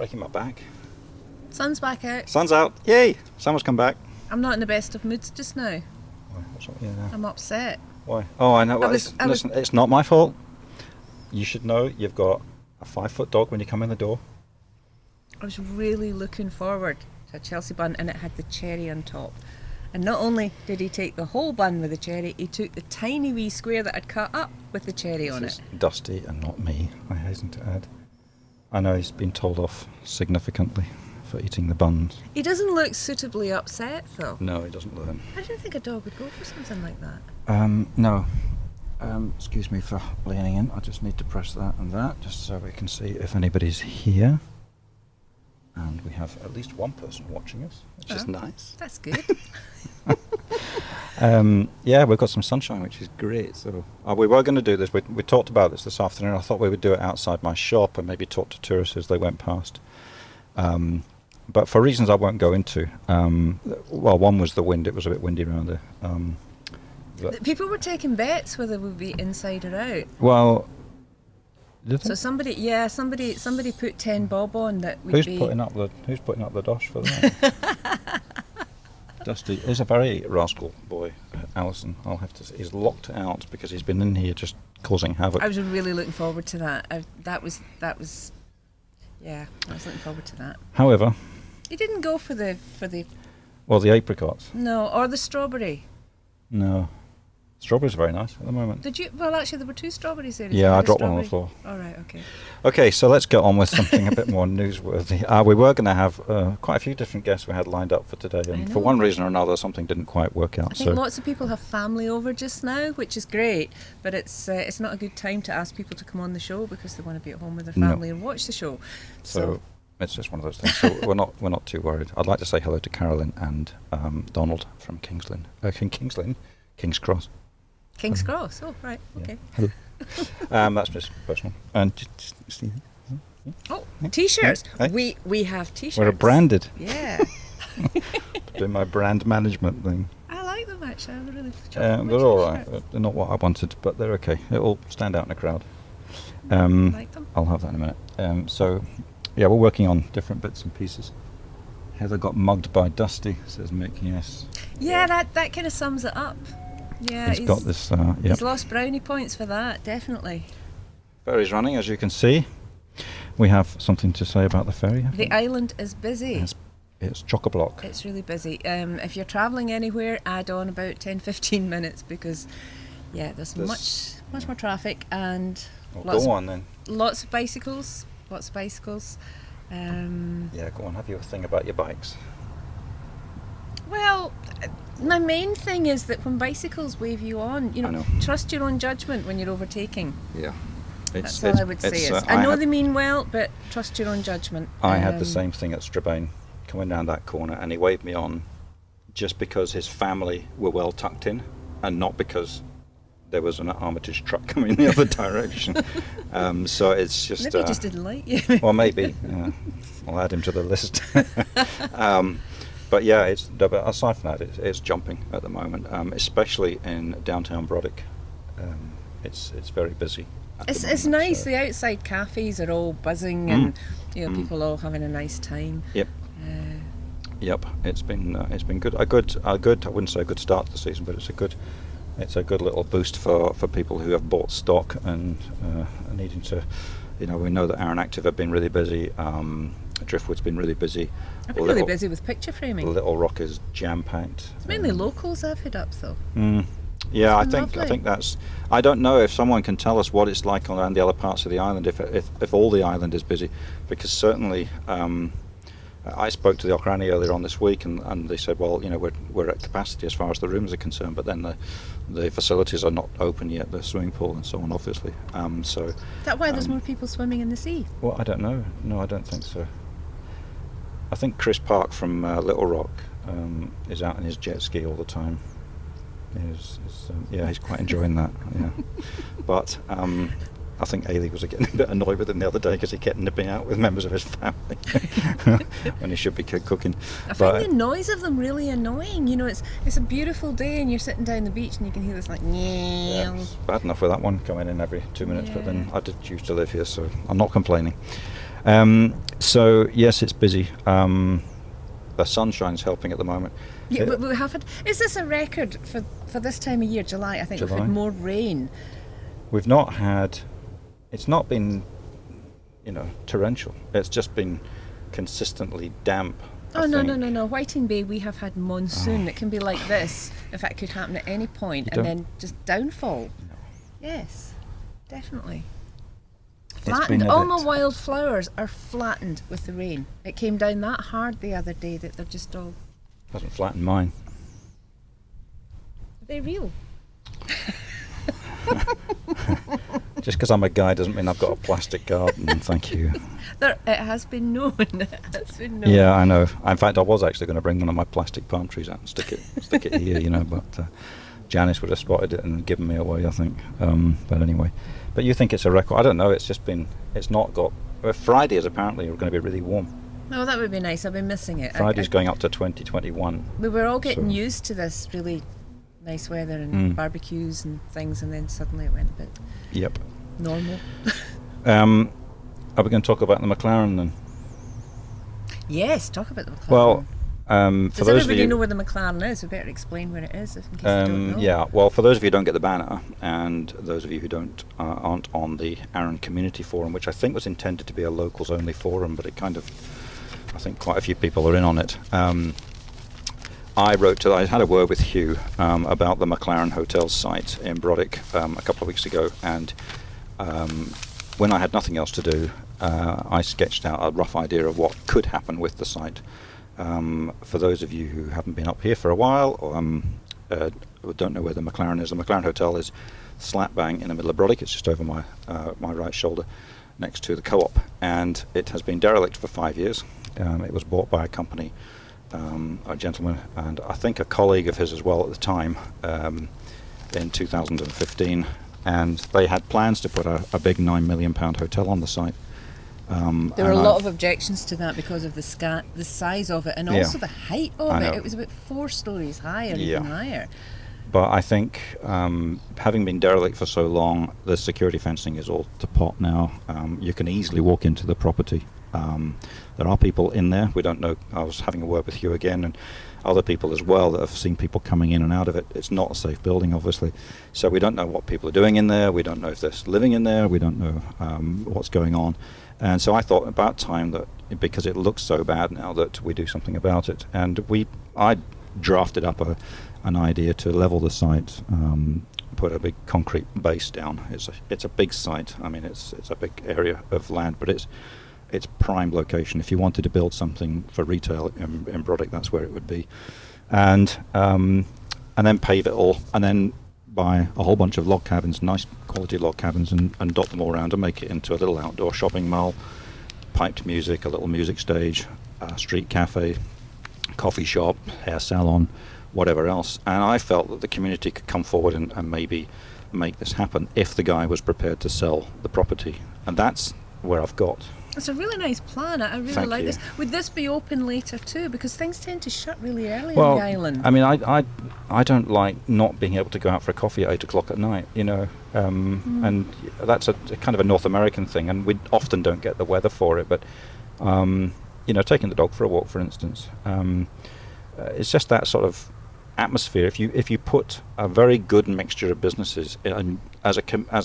breaking my back. Sun's back out. Sun's out. Yay! Summer's come back. I'm not in the best of moods just now. Why? What's up? Yeah. I'm upset. Why? Oh, I know. Well, I was- listen, it's not my fault. You should know you've got a 5-foot dog when you come in the door. I was really looking forward to a Chelsea bun, and it had the cherry on top. And not only did he take the whole bun with the cherry, he took the tiny wee square that I'd cut up with the cherry on This it. is Dusty and not me, I hasten to add. I know he's been told off significantly for eating the buns. He doesn't look suitably upset though. No, he doesn't learn. I didn't think a dog would go for something like that. No. Excuse me for leaning in. I just need to press that and that just so we can see if anybody's here. And we have at least one person watching us, which is Oh. nice. That's good. Yeah, we've got some sunshine, which is great. So we were going to do this. We talked about this afternoon. I thought we would do it outside my shop and maybe talk to tourists as they went past. But for reasons I won't go into. Well, one was the wind. It was a bit windy around there. People were taking bets whether we'd be inside or out. Well, did they? So somebody put 10 bob on that we'd Who's be. putting up the dosh for that? Dusty is a very rascal boy, Alison. I'll have to say. He's locked out because he's been in here just causing havoc. I was really looking forward to that. That was. Yeah, I was looking forward to that. However, He didn't go for the well, the apricots. no, or the strawberry. No. Strawberries are very nice at the moment. Did you? Well, actually, there were 2 strawberries there. Yeah, I dropped one on the floor. All right, okay. Okay, so let's get on with something a bit more newsworthy. We were going to have quite a few different guests we had lined up for today, and for know. one reason or another, something didn't quite work out. I think lots of people have family over just now, which is great, but it's not a good time to ask people to come on the show because they want to be at home with their No. family and watch the show. So it's just one of those things. So we're not too worried. I'd like to say hello to Carolyn and Donald from King's Cross. King's Cross. Oh, right. Okay. Hello. That's just personal. And Oh, t-shirts. Hey. We have t-shirts. we're branded. Yeah. Doing my brand management thing. I like them actually. I'm really They're all right. They're not what I wanted, but they're okay. It'll stand out in a crowd. Like them. I'll have that in a minute. So, yeah, we're working on different bits and pieces. Heather got mugged by Dusty, says Mick. Yes. Yeah, that kind of sums it up. Yeah, He's got this. He's lost brownie points for that, definitely. Ferry's running, as you can see. We have something to say about the ferry. haven't The we? island is busy. It's chock-a-block. It's really busy. If you're travelling anywhere, add on about 10-15 minutes because, yeah, there's much more traffic and Well, go on then. lots of bicycles. Yeah, go on. Have you a thing about your bikes? Well, my main thing is that when bicycles wave you on, I know. trust your own judgment when you're overtaking. Yeah. That's all I would say. I know they mean well, but trust your own judgment. I had the same thing at Strabane, coming down that corner, and he waved me on just because his family were well tucked in, and not because there was an Armitage truck coming the other direction. So it's just... Maybe he just didn't like you. Well, maybe. I'll add him to the list. But yeah, but aside from that, it's jumping at the moment, especially in downtown Brodick. It's very busy. It's nice. The outside cafes are all buzzing, and people all having a nice time. Yep. Yep. It's been good. A good. I wouldn't say a good start to the season, but it's a good little boost for people who have bought stock and are needing to. We know that Aaron Active have been really busy. Driftwood's been really busy. I've been really busy with picture framing. Little Rock is jam-packed. It's mainly locals I've hit up though. Yeah, I been think that's. I don't know if someone can tell us what it's like around the other parts of the island. If all the island is busy, because certainly I spoke to the Okrani earlier on this week, and they said, well, we're at capacity as far as the rooms are concerned, but then the facilities are not open yet, the swimming pool and so on, obviously. So. Is that why there's more people swimming in the sea? Well, I don't know. No, I don't think so. I think Chris Park from Little Rock is out in his jet ski all the time. He's quite enjoying that. Yeah, but I think Ailey was getting a bit annoyed with him the other day because he kept nipping out with members of his family when he should be cooking. I find the noise of them really annoying. It's a beautiful day and you're sitting down the beach and you can hear this like yeah, it's bad enough with that one coming in every 2 minutes, but then I did used to live here, so I'm not complaining. So yes, it's busy. The sunshine's helping at the moment. Yeah, but we have had. Is this a record for this time of year, July? I think we've July? had more rain. We've not had. It's not been, torrential. It's just been consistently damp. Oh, no. Whiting Bay, we have had monsoon. It can be like this. In fact, it could happen at any point, and then just downfall. No. Yes, definitely. It's been Flattened. a All bit- my wildflowers are flattened with the rain. It came down that hard the other day that they're just all. Hasn't flattened mine. Are they real? Just because I'm a guy doesn't mean I've got a plastic garden. Thank you. It has been known. It has been known. Yeah, I know. In fact, I was actually going to bring one of my plastic palm trees out and stick it here, but Janice would have spotted it and given me away, I think. But anyway, but you think it's a record? I don't know. It's not got. Friday is apparently going to be really warm. Oh, that would be nice. I've been missing it. Friday's going up to 2021. We were all getting So- used to this really nice weather and barbecues and things, and then suddenly it went a bit Yep. normal. Are we going to talk about the McLaren then? Yes, talk about the McLaren. Well, for does those of everybody you, know where the McLaren is? We better explain where it is, if in case they don't know. yeah. Well, for those of you who don't get the banner, and those of you who aren't on the Arran Community Forum, which I think was intended to be a locals-only forum, but I think quite a few people are in on it. I had a word with Hugh about the McLaren Hotel site in Brodick a couple of weeks ago, and when I had nothing else to do, I sketched out a rough idea of what could happen with the site. For those of you who haven't been up here for a while, or don't know where the McLaren is, the McLaren Hotel is slap bang in the middle of Brodick. It's just over my right shoulder, next to the Co-op, and it has been derelict for 5 years. It was bought by a company, a gentleman, and I think a colleague of his as well at the time, in 2015, and they had plans to put a big £9 million hotel on the site. There were a lot of objections to that because of the size of it and Yeah. also the height of I it. know. It was about 4 stories high or Yeah. even higher. But I think, having been derelict for so long, the security fencing is all to pot now. You can easily walk into the property. There are people in there. We don't know. I was having a word with you again, and other people as well that have seen people coming in and out of it. It's not a safe building, obviously. So we don't know what people are doing in there. We don't know if they're living in there. We don't know what's going on. And so I thought about time that, because it looks so bad now, that we do something about it. And I drafted up an idea to level the site, put a big concrete base down. It's a big site. I mean, it's a big area of land, but it's prime location. If you wanted to build something for retail in Brodick, that's where it would be. And then pave it all, and then buy a whole bunch of log cabins, nice quality log cabins, and dot them all around and make it into a little outdoor shopping mall, piped music, a little music stage, a street cafe, coffee shop, hair salon, whatever else. And I felt that the community could come forward and maybe make this happen if the guy was prepared to sell the property. And that's where I've got. It's a really nice plan. I really Thank like you. this. Would this be open later too? Because things tend to shut really early Well, on the island. I mean, I don't like not being able to go out for a coffee at 8 o'clock at night, and that's a kind of a North American thing, and we often don't get the weather for it, but, taking the dog for a walk, for instance, it's just that sort of atmosphere. If you put a very good mixture of businesses in, as a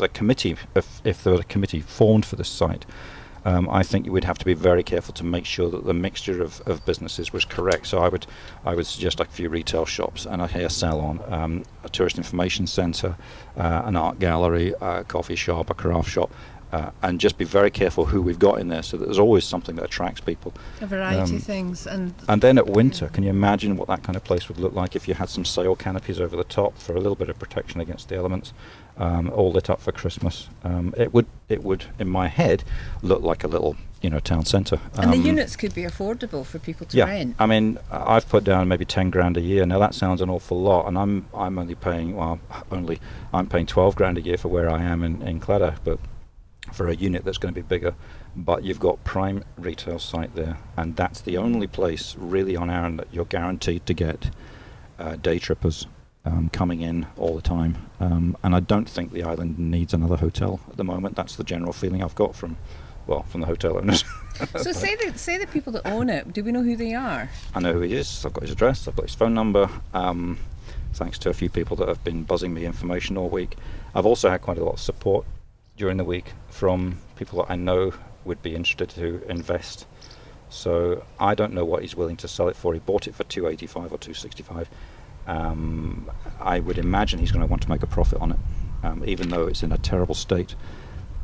committee, if there was a committee formed for this site, I think you would have to be very careful to make sure that the mixture of businesses was correct. So I would suggest like a few retail shops and a hair salon, a tourist information centre, an art gallery, a coffee shop, a craft shop, and just be very careful who we've got in there, so that there's always something that attracts people. A variety of things. And then at winter, can you imagine what that kind of place would look like if you had some sail canopies over the top for a little bit of protection against the elements, all lit up for Christmas? It would, in my head, look like a little, town centre. and the units could be affordable for people to Yeah, rent. I mean, I've put down maybe 10 grand a year. Now that sounds an awful lot, and I'm only paying I'm paying 12 grand a year for where I am in Cladach, but for a unit that's going to be bigger. But you've got prime retail site there, and that's the only place really on Arran that you're guaranteed to get day trippers coming in all the time. And I don't think the island needs another hotel at the moment. That's the general feeling I've got from well, from the hotel owners. So say the people that own it. Do we know who they are? I know who he is. I've got his address. I've got his phone number. Thanks to a few people that have been buzzing me information all week. I've also had quite a lot of support during the week from people that I know would be interested to invest. So I don't know what he's willing to sell it for. He bought it for 285 or 265. I would imagine he's going to want to make a profit on it, even though it's in a terrible state.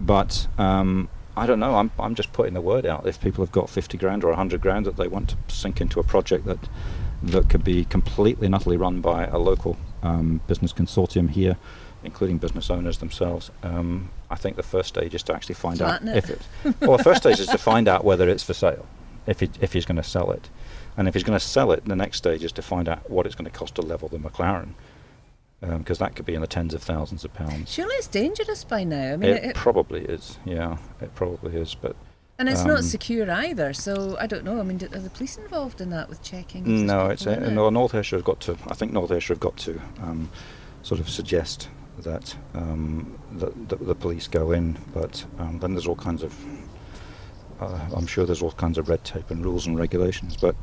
But I don't know. I'm just putting the word out. If people have got 50 grand or 100 grand that they want to sink into a project that could be completely and utterly run by a local business consortium here, including business owners themselves, I think the first stage is to actually find out if it. Well, the first stage is to find out whether it's for sale, if he's going to sell it, and if he's going to sell it, the next stage is to find out what it's going to cost to level the McLaren, because that could be in the tens of thousands of pounds. Surely it's dangerous by now. I mean, it probably is. Yeah, it probably is, but. And it's not secure either, so I don't know. I mean, are the police involved in that with checking? No, North Ayrshire have got to. I think North Ayrshire have got to sort of suggest that the police go in, but then there's all kinds of. I'm sure there's all kinds of red tape and rules and regulations, but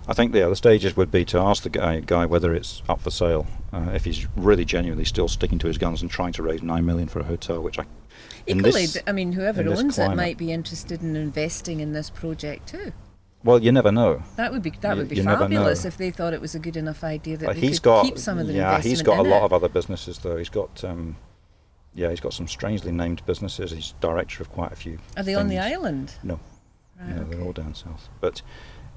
I think the stages would be to ask the guy whether it's up for sale, if he's really genuinely still sticking to his guns and trying to raise 9 million for a hotel, which equally, I mean, whoever owns it might be interested in investing in this project too. Well, you never know. That would be fabulous if they thought it was a good enough idea that they could keep some of the investment. Yeah, he's got a lot of other businesses though. He's got he's got some strangely named businesses. He's director of quite a few. Are they on the island? No, right, no, okay. They're all down south. But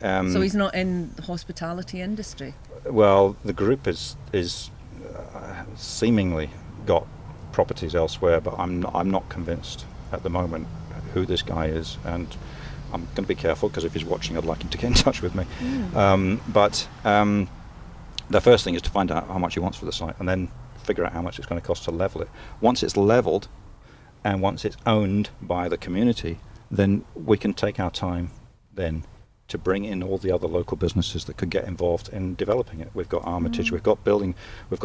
so he's not in the hospitality industry. Well, the group is seemingly got properties elsewhere, but I'm not convinced at the moment who this guy is, and I'm going to be careful because if he's watching, I'd like him to get in touch with me. But the first thing is to find out how much he wants for the site, and then figure out how much it's going to cost to level it. Once it's leveled, and once it's owned by the community, then we can take our time then to bring in all the other local businesses that could get involved in developing it. We've got Armitage, we've got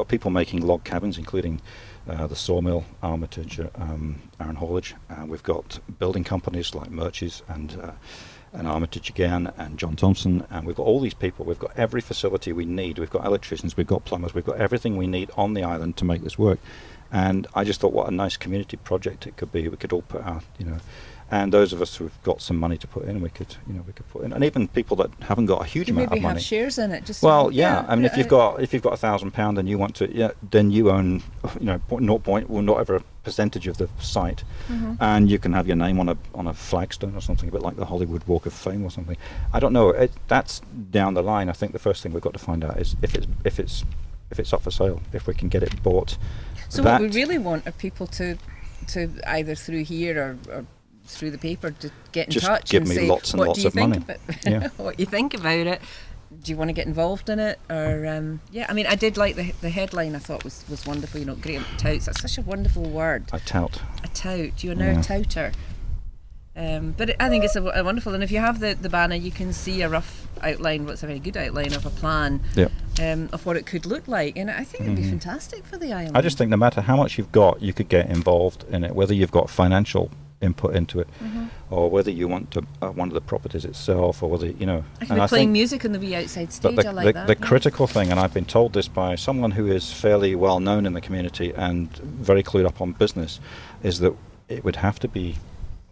people making log cabins, including the sawmill, Armitage, Aaron Haulage. We've got building companies like Murch's and Armitage again, and John Thompson, and we've got all these people. We've got every facility we need. We've got electricians, we've got plumbers, we've got everything we need on the island to make this work. And I just thought, what a nice community project it could be. We could all put our, and those of us who've got some money to put in, we could put in, and even people that haven't got a huge amount of money. Maybe have shares in it. Just I mean, if you've got £1,000 and you want to, then you own, 0.whatever percentage of the site, and you can have your name on a flagstone or something, a bit like the Hollywood Walk of Fame or something. I don't know. That's down the line. I think the first thing we've got to find out is if it's up for sale, if we can get it bought. So what we really want are people to either through here or through the paper to get in just touch give and me say, lots and what lots do you of think money. what you think about it. Do you want to get involved in it? Or I mean, I did like the headline. I thought was wonderful. Graham touts. That's such a wonderful word. A tout. A tout. You're now a touter. But I think it's a wonderful. And if you have the banner, you can see a rough outline. What's a very good outline of a plan. Yep. Of what it could look like, and I think it'd be fantastic for the island. I just think no matter how much you've got, you could get involved in it. Whether you've got financial input into it, or whether you want to one of the properties itself, or whether I could be playing music on the wee outside stage. But I like that. The critical thing, and I've been told this by someone who is fairly well known in the community and very clued up on business, is that it would have to be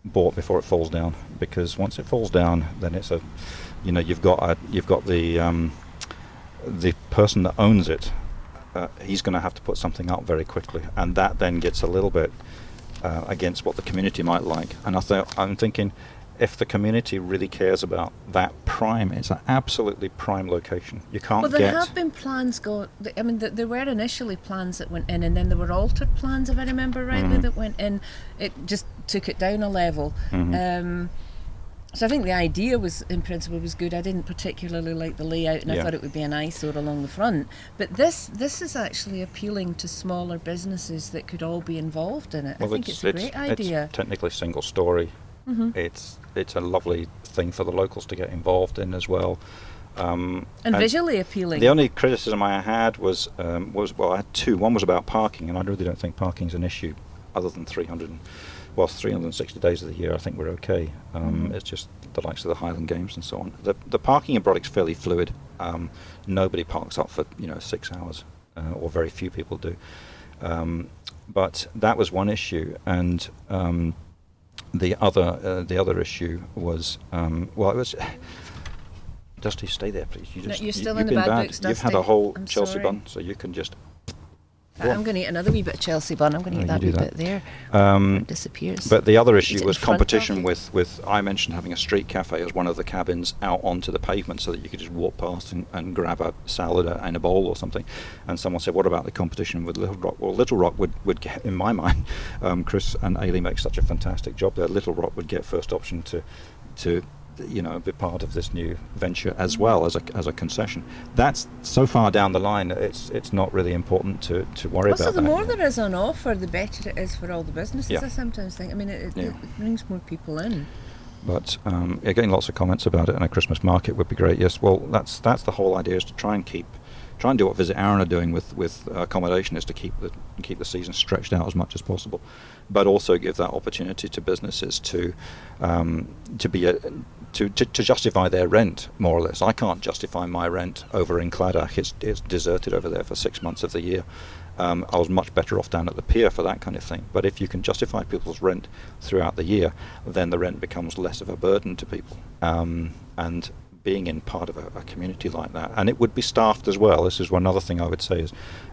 bought before it falls down, because once it falls down, then it's you've got the person that owns it. He's going to have to put something up very quickly, and that then gets a little bit against what the community might like. And I'm thinking, if the community really cares about that prime, it's an absolutely prime location. You can't Well, there have been plans I mean, there were initially plans that went in, and then there were altered plans, if I remember rightly, that went in. It just took it down a level. So I think the idea in principle was good. I didn't particularly like the layout, and I thought it would be an eyesore along the front. But this is actually appealing to smaller businesses that could all be involved in it. I think it's a great idea. It's technically single story. It's a lovely thing for the locals to get involved in as well. And visually appealing. The only criticism I had was I had two. One was about parking, and I really don't think parking's an issue, other than 300 well, 360 days of the year, I think we're okay. It's just the likes of the Highland Games and so on. The parking in Brodick's fairly fluid. Nobody parks up for 6 hours, or very few people do. But that was one issue, and the other issue was it was. Dusty, stay there, please. You're still you've in the been bad books, You've had Dusty. a whole I'm Chelsea sorry. bun, so you can just. I'm going to eat another wee bit of Chelsea bun. I'm going to eat Oh, that you wee do that. bit there. It disappears. But the other Eat issue it was in front competition of. with. I mentioned having a street cafe as one of the cabins out onto the pavement so that you could just walk past and grab a salad in a bowl or something. And someone said, "What about the competition with Little Rock?" Well, Little Rock would get, in my mind, Chris and Ailey make such a fantastic job there. Little Rock would get first option to be part of this new venture as well as a concession. That's so far down the line. It's not really important to worry Also, about the that. more there is on offer, the better it is for all the businesses. Yeah. I sometimes think. I mean, it brings more people in. But getting lots of comments about it, and a Christmas market would be great. Yes, well, that's the whole idea, is to try and do what Visit Arran are doing with accommodation, is to keep the season stretched out as much as possible, but also give that opportunity to businesses to justify their rent, more or less. I can't justify my rent over in Cladach. It's deserted over there for 6 months of the year. I was much better off down at the pier for that kind of thing. But if you can justify people's rent throughout the year, then the rent becomes less of a burden to people. And being in part of a community like that, and it would be staffed as well. This is one other thing I would say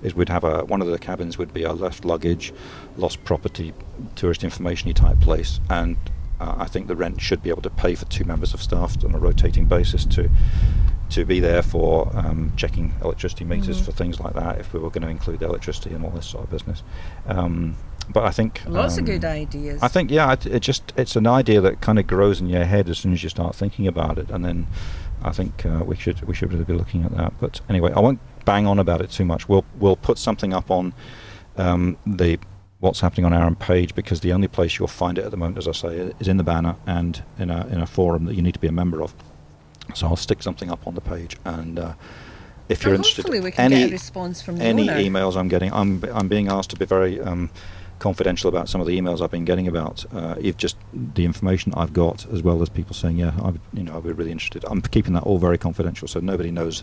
is we'd have one of the cabins would be a left luggage, lost property, tourist information-y type place, and I think the rent should be able to pay for 2 members of staff on a rotating basis to be there for checking electricity meters for things like that, if we were going to include electricity and all this sort of business. But I think Lots of good ideas. I think it's an idea that kind of grows in your head as soon as you start thinking about it, and then I think we should really be looking at that. But anyway, I won't bang on about it too much. We'll put something up on the what's happening on Arran page, because the only place you'll find it at the moment, as I say, is in the banner and in a forum that you need to be a member of. So I'll stick something up on the page, and if you're interested, hopefully we can get a response from the any owner. emails I'm getting, I'm being asked to be very confidential about some of the emails I've been getting about if just the information I've got, as well as people saying, yeah, I'd be really interested. I'm keeping that all very confidential, so nobody knows.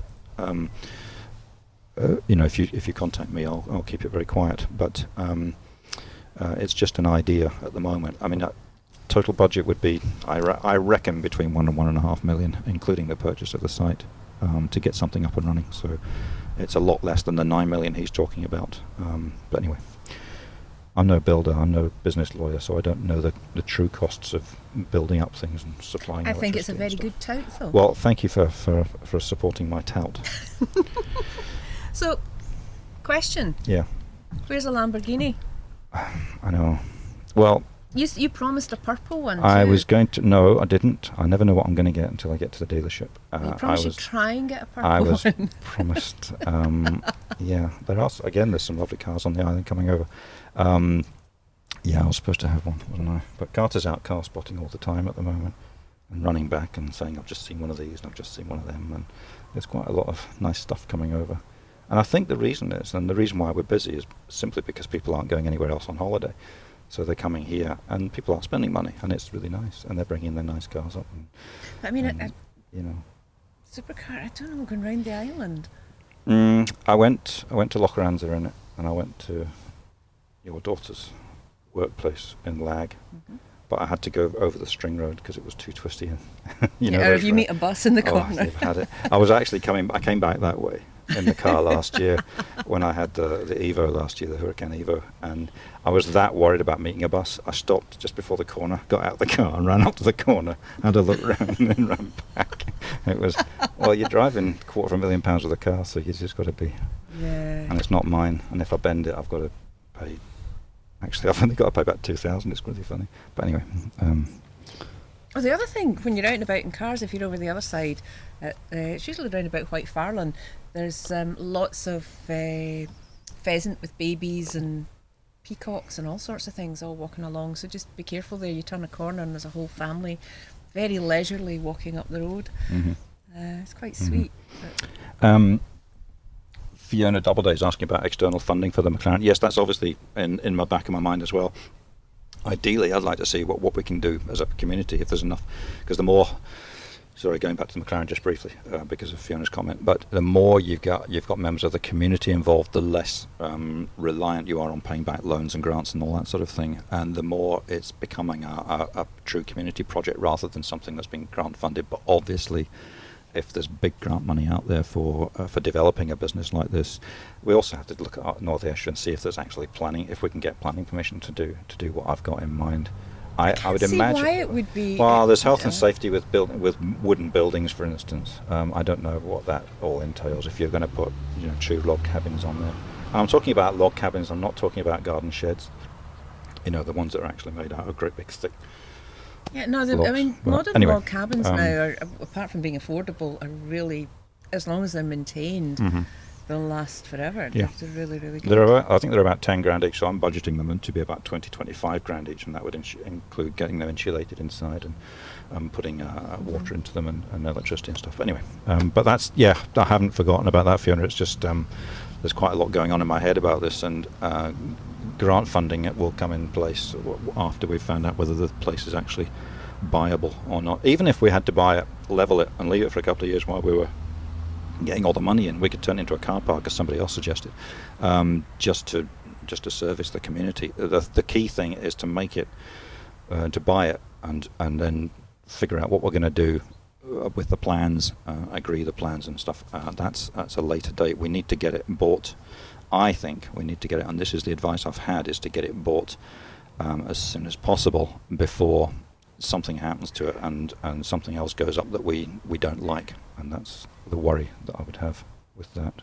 If you contact me, I'll keep it very quiet. But it's just an idea at the moment. I mean, total budget would be, I reckon, between 1 and 1.5 million, including the purchase of the site, to get something up and running. So it's a lot less than the 9 million he's talking about. But anyway, I'm no builder, I'm no business lawyer, so I don't know the true costs of building up things and supplying. I think it's a very electricity and good tout, though. stuff. Well, thank you for supporting my tout. So, question: Yeah, where's a Lamborghini? I know. Well, You promised a purple one. I too. was going to. No, I didn't. I never know what I'm going to get until I get to the dealership. You I promised was you'd try and get a purple I was one. promised. Yeah, there's some lovely cars on the island coming over. Yeah, I was supposed to have one, wasn't I? But Carter's out car spotting all the time at the moment, and running back and saying, I've just seen one of these and I've just seen one of them, and there's quite a lot of nice stuff coming over. And I think the reason why we're busy is simply because people aren't going anywhere else on holiday. So they're coming here, and people are spending money, and it's really nice, and they're bringing their nice cars up. I mean, and, supercar. I don't know, going round the island. I went to Locharanza in it, and I went to your daughter's workplace in Lag, but I had to go over the String Road because it was too twisty. And Or if you meet a bus in the corner. They've had it. I was actually I came back that way in the car last year when I had the Evo last year, the Hurricane Evo, and I was that worried about meeting a bus. I stopped just before the corner, got out of the car and ran up to the corner, had a look round and then ran back. It was, well, you're driving £250,000 with a car, so you just got to be, Yeah. and it's not mine, and if I bend it, I've got to pay. Actually, I've only got to pay about 2,000. It's really funny, but anyway. Oh, the other thing, when you're out and about in cars, if you're over the other side, it's usually around about White Farland, there's lots of pheasant with babies and peacocks and all sorts of things all walking along, so just be careful there. You turn a corner and there's a whole family very leisurely walking up the road. It's quite sweet. Fiona Doubleday is asking about external funding for the McLaren. Yes, that's obviously in my back of my mind as well. ideally, I'd like to see what we can do as a community, if there's enough, because the more, sorry, going back to the McLaren just briefly, because of Fiona's comment, but the more you've got members of the community involved, the less reliant you are on paying back loans and grants and all that sort of thing, and the more it's becoming a true community project rather than something that's been grant funded. But obviously, if there's big grant money out there for developing a business like this, we also have to look at North Ayrshire and see if there's actually planning, if we can get planning permission to do what I've got in mind. I would see imagine. why it would be. Well, there's health and safety with wooden buildings, for instance. I don't know what that all entails. If you're going to put 2 log cabins on there, and I'm talking about log cabins. I'm not talking about garden sheds. The ones that are actually made out of great big thick. Yeah, no. Logs. I mean, But modern anyway, log cabins now, are, apart from being affordable, are really, as long as they're maintained, they'll last forever. Yeah. They're really, really good. I think they're about 10 grand each, so I'm budgeting them to be about 20-25 grand each, and that would include getting them insulated inside and putting water into them and electricity and stuff. But anyway, but that's, I haven't forgotten about that, Fiona. It's just there's quite a lot going on in my head about this, and grant funding will come in place after we've found out whether the place is actually buyable or not. Even if we had to buy it, level it, and leave it for a couple of years while we were getting all the money in, we could turn it into a car park, as somebody else suggested, just to service the community. The key thing is to make it, to buy it, and then figure out what we're going to do with the plans, agree the plans and stuff. That's a later date. We need to get it bought. I think we need to get it, and this is the advice I've had, is to get it bought as soon as possible before something happens to it and something else goes up that we don't like, and that's the worry that I would have with that.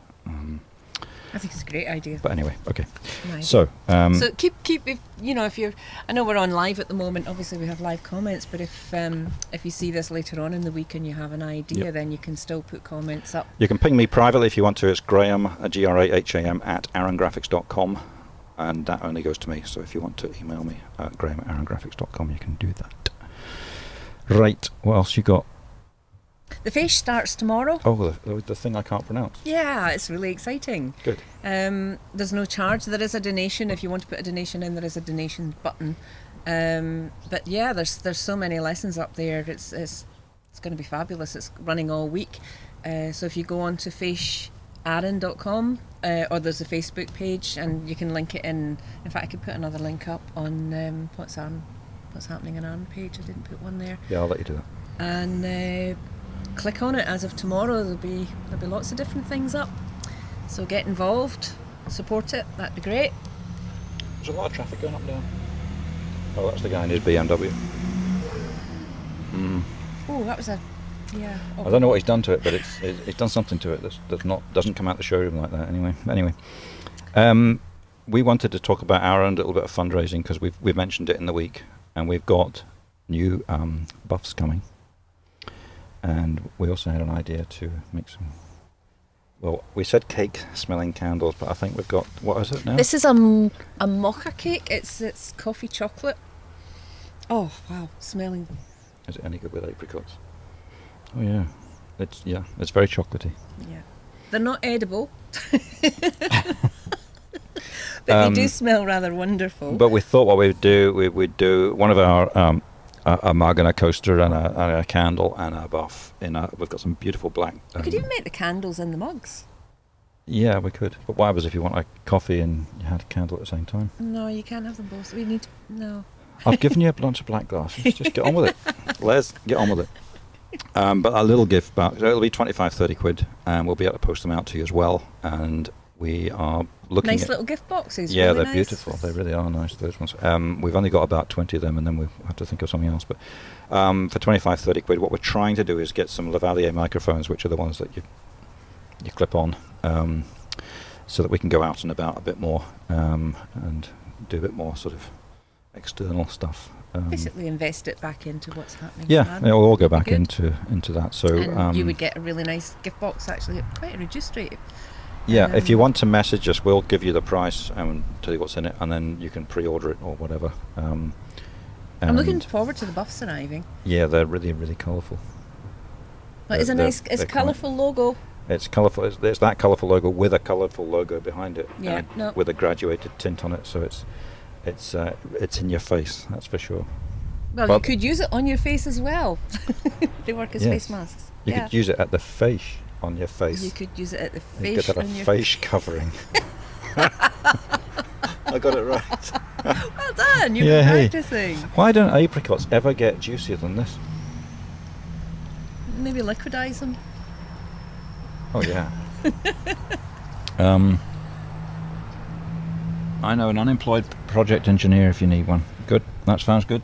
I think it's a great idea. But anyway, okay. Nice. So So keep if you're, I know we're on live at the moment. Obviously, we have live comments, but if you see this later on in the week and you have an idea, then you can still put comments up. you can ping me privately if you want to. It's Graham, Graham at aarongraphics.com, and that only goes to me. So if you want to email me at Graham at aarongraphics.com, you can do that. Right. What else you got? The Feis starts tomorrow. Oh, the thing I can't pronounce. Yeah, it's really exciting. Good. There's no charge. There is a donation. If you want to put a donation in, there is a donation button. But yeah, there's so many lessons up there. It's going to be fabulous. It's running all week. So if you go on to feisarran.com, or there's a Facebook page, and you can link it in. In fact, I could put another link up on what's happening in Arran page. I didn't put one there. Yeah, I'll let you do that. And click on it. As of tomorrow, there'll be lots of different things up. So get involved, support it. That'd be great. There's a lot of traffic going up now. Oh, that's the guy in his BMW. Oh, that was a I don't know what he's done to it, but it's done something to it doesn't come out the showroom like that. Anyway, we wanted to talk about our own little bit of fundraising, because we've mentioned it in the week, and we've got new buffs coming, and we also had an idea to make some. Well, we said cake smelling candles, but I think we've got, what is it now? This is a mocha cake. It's coffee chocolate. Oh wow, smelling. Is it any good with apricots? Oh yeah, it's very chocolatey. Yeah, they're not edible, but they do smell rather wonderful. But we thought what we'd do one of our a mug and a coaster and a candle and a buff. We've got some beautiful black. We could even make the candles in the mugs. Yeah, we could. But why was if you want a coffee and you had a candle at the same time? No, you can't have them both. We need no. I've given you a bunch of black glasses. Just get on with it. Les, get on with it. But a little gift box. It'll be 25-30 quid, and we'll be able to post them out to you as well. And we are looking nice at little gift boxes. Yeah, really they're nice. beautiful. They really are nice, those ones. We've only got about 20 of them, and then we'll have to think of something else. But for 25-30 quid, what we're trying to do is get some Lavalier microphones, which are the ones that you clip on, so that we can go out and about a bit more, and do a bit more sort of external stuff. Basically invest it back into what's happening. Yeah, it will all go back Good. into that. So and you would get a really nice gift box, actually, at quite a reduced rate. yeah, if you want to message us, we'll give you the price and tell you what's in it, and then you can pre-order it or whatever. I'm looking forward to the buffs arriving. Yeah, they're really, really colourful. But it's a nice, it's a they're colourful logo. It's colourful. It's that colourful logo with a colourful logo behind it. Yeah, and no. with a graduated tint on it. So it's it's in your face, that's for sure. Well, Well, you could use it on your face as well. They work as Yes. face masks. You could use it at the face on your face. You could use it at the You face could have on a your face covering. I got it right. Well done, you've Yeah, been hey. practicing. Why don't apricots ever get juicier than this? Maybe liquidize them. Oh yeah. I know an unemployed project engineer if you need one. Good. That sounds good.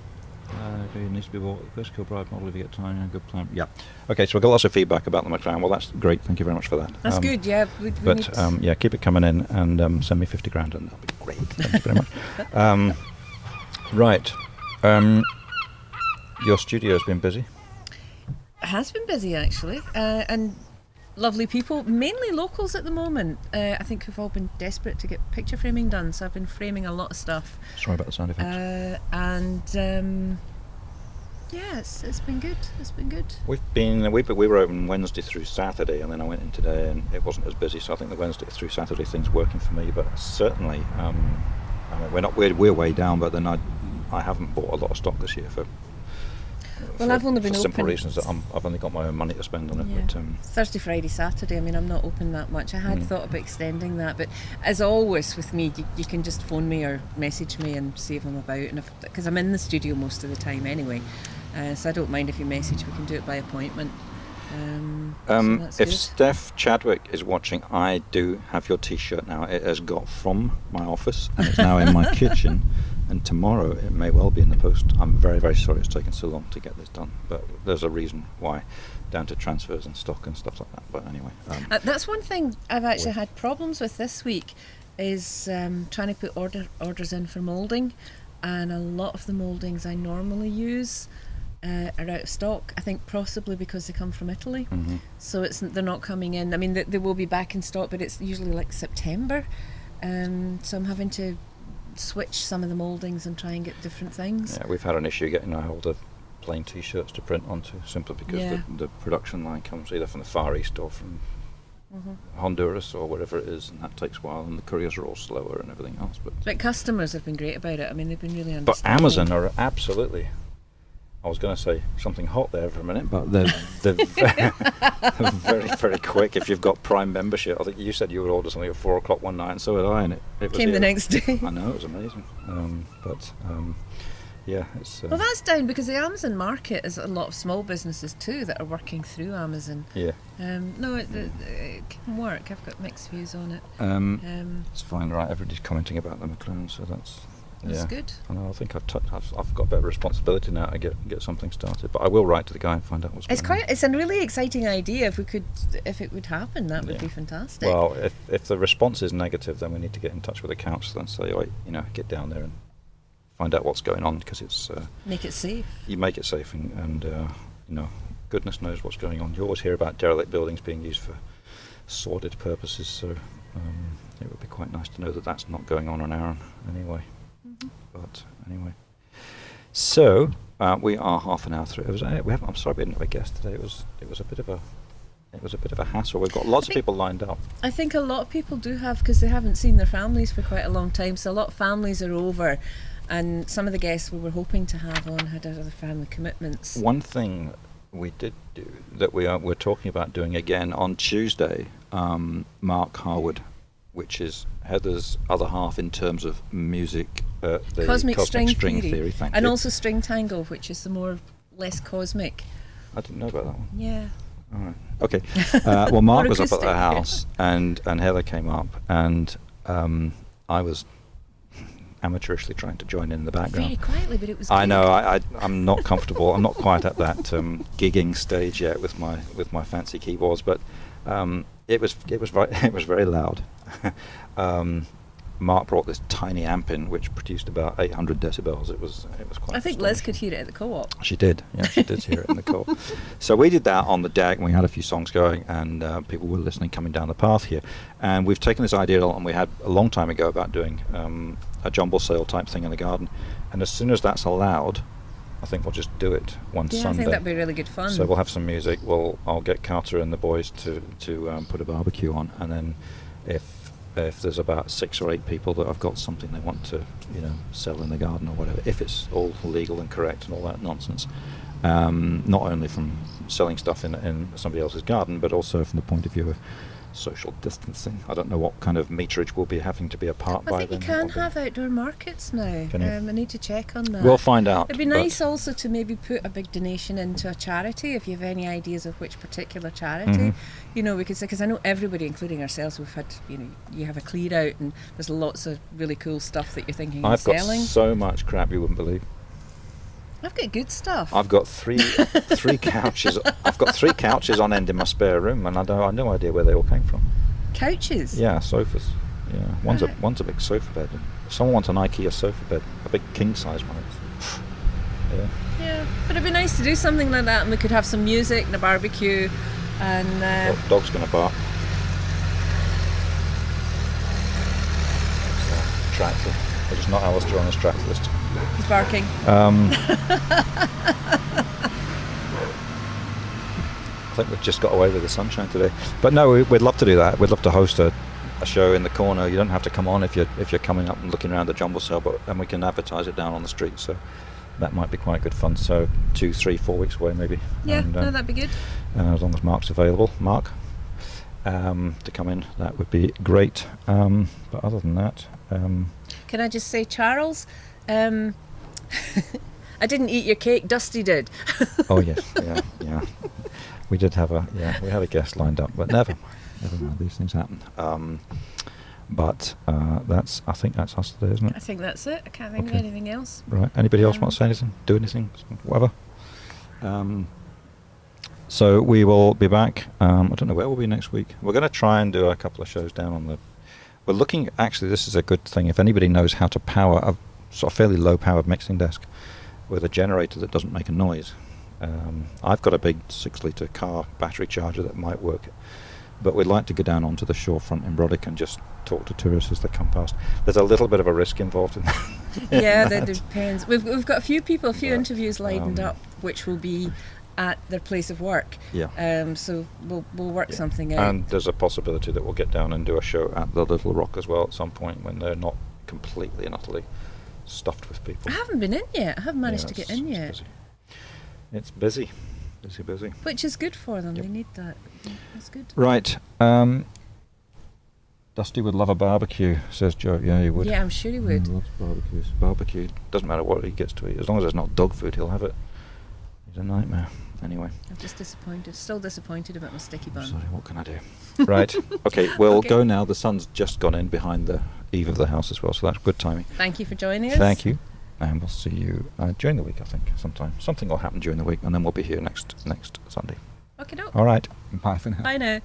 It needs to be bought. First Kilbride model if you get time. Good plan. Yeah. Okay, so we've got lots of feedback about the McLaren. Well, that's great. Thank you very much for that. That's good, yeah. We But need yeah, keep it coming in and send me 50 grand and that'll be great. Thank you very much. Right. Your studio's been busy. It has been busy actually, and lovely people, mainly locals at the moment. I think we've all been desperate to get picture framing done, so I've been framing a lot of stuff. Sorry about the sound effects. And yeah, it's been good. It's been good. We were open Wednesday through Saturday, and then I went in today, and it wasn't as busy. So I think the Wednesday through Saturday thing's working for me. But certainly, I mean, we're way down, but then I haven't bought a lot of stock this year for. Well, I've only been for simple open- reasons that I've only got my own money to spend on it. Yeah. But Thursday, Friday, Saturday. I mean, I'm not open that much. I had thought about extending that, but as always with me, you can just phone me or message me and see if I'm about, and because I'm in the studio most of the time anyway, so I don't mind if you message. We can do it by appointment. So that's if good. Steph Chadwick is watching, I do have your T-shirt now. It has got from my office and it's now in my kitchen. And tomorrow it may well be in the post. I'm very, very sorry it's taken so long to get this done, but there's a reason why, down to transfers and stock and stuff like that. But anyway, That's one thing I've actually had problems with this week, is trying to put orders in for moulding, and a lot of the mouldings I normally use are out of stock. I think possibly because they come from Italy, so they're not coming in. I mean, they will be back in stock, but it's usually like September, so I'm having to switch some of the mouldings and try and get different things. yeah, we've had an issue getting a hold of plain T-shirts to print onto, simply because Yeah. the production line comes either from the Far East or from Honduras or wherever it is, and that takes a while, and the couriers are all slower and everything else. But customers have been great about it. I mean, they've been really But understanding. Amazon are absolutely. I was going to say something hot there for a minute, but they're very, very quick. If you've got Prime membership, I think you said you would order something at 4 o'clock one night, and so did I, and it was Came here. the next day. I know, it was amazing. Yeah, it's. Well, that's down because the Amazon market is a lot of small businesses too that are working through Amazon. yeah, No, it can work. I've got mixed views on it. it's fine, right? Everybody's commenting about the McLaren, so that's yeah. good. I know. I think I've got a bit of responsibility now to get something started, but I will write to the guy and find out what's It's going on. it's a really exciting idea. If it would happen, that would Yeah. be fantastic. Well, if the response is negative, then we need to get in touch with the council and say, "Oi, get down there and find out what's going on," because it's Make it safe. you make it safe and goodness knows what's going on. You always hear about derelict buildings being used for sordid purposes, so it would be quite nice to know that that's not going on our anyway. But anyway, so we are half an hour through. I'm sorry we didn't have a guest today. It was a bit of a hassle. We've got lots of people lined up. I think a lot of people do have, because they haven't seen their families for quite a long time. So a lot of families are over, and some of the guests we were hoping to have on had other family commitments. One thing we did do that we're talking about doing again on Tuesday, Mark Harwood, which is Heather's other half in terms of music, the Cosmic string theory. Thank and you. also string tangle, which is the more less cosmic. I didn't know about that one. Yeah. All right. Okay. Well, Mark More was up at the acoustic. house, and Heather came up, and I was amateurishly trying to join in the background. Very quietly, but it was. I good. know. I'm not comfortable. I'm not quite at that gigging stage yet with my fancy keyboards, but it was very loud. Mark brought this tiny amp in, which produced about 800 decibels. It was quite. I think Liz astonishing. could hear it at the co-op. She did. Yeah, she did hear it in the co-op. So we did that on the deck, and we had a few songs going, and people were listening coming down the path here. And we've taken this idea on, we had a long time ago about doing a jumble sale type thing in the garden. And as soon as that's allowed, I think we'll just do it one Yeah, I Sunday. think that'd be really good fun. So we'll have some music. I'll get Carter and the boys to put a barbecue on, and then if if there's about 6 or 8 people that have got something they want to, sell in the garden or whatever, if it's all legal and correct and all that nonsense. Not only from selling stuff in somebody else's garden, but also from the point of view of social distancing. I don't know what kind of meterage we'll be having to be apart by I think then. you can have outdoor markets now. Can you? I need to check on that. We'll find out. It'd be but- nice also to maybe put a big donation into a charity if you have any ideas of which particular charity. Mhm. Because I know everybody, including ourselves, we've had, you have a clear out and there's lots of really cool stuff that you're thinking of I've got selling. so much crap you wouldn't believe. I've got good stuff. I've got three couches. I've got 3 couches on end in my spare room, and I have no idea where they all came from. Couches? Yeah, sofas. Yeah, one's Right. a big sofa bed. Someone wants an IKEA sofa bed, a big king size one. Yeah. Yeah, but it'd be nice to do something like that, and we could have some music and a barbecue, and Dog's gonna bark. It's, tractor. But it's not Alistair on his tractor list. he's barking. I think we've just got away with the sunshine today. But no, we'd love to do that. We'd love to host a show in the corner. You don't have to come on if you're coming up and looking around the jumble cell, and we can advertise it down on the street. So that might be quite good fun. So 2, 3, 4 weeks away maybe. Yeah, And, no, that'd be good. as long as Mark's available, Mark, to come in, that would be great. But other than that, Can I just say, Charles, I didn't eat your cake, Dusty did. oh yes, yeah. We did have we had a guest lined up, but never mind, these things happen. But I think that's us today, isn't I it? think that's it. I can't think Okay. of anything else. Right. Anybody else want to say anything? Do anything? Whatever. So we will be back. I don't know where we'll be next week. We're going to try and do a couple of shows down on the. We're looking. Actually, this is a good thing. If anybody knows how to power a sort of fairly low-powered mixing desk with a generator that doesn't make a noise. I've got a big 6-litre car battery charger that might work, but we'd like to go down onto the shorefront in Brodick and just talk to tourists as they come past. There's a little bit of a risk involved in that. Yeah, that depends. We've got a few Right. interviews lined up, which will be at their place of work. Yeah. So we'll work something out. And there's a possibility that we'll get down and do a show at the Little Rock as well at some point when they're not completely and utterly stuffed with people. I haven't been in yet. I haven't managed to Yeah, get in yet, It's busy. Busy. which is good for them. Yep. They need that. That's good. Right. Dusty would love a barbecue, says Joe. Yeah, he would. Yeah, I'm sure he would. Loves barbecues. Barbecue. Doesn't matter what he gets to eat. As long as it's not dog food, he'll have it. He's a nightmare. Anyway. I'm just disappointed. Still disappointed about my sticky bun. Sorry, what can I do? Right. Okay, we'll Okay. go now. The sun's just gone in behind the eave of the house as well, so that's good timing. Thank you for joining us. Thank you. And we'll see you during the week, I think, sometime. Something will happen during the week, and then we'll be here next Sunday. Okay, doke. All right. Bye for now. Bye now.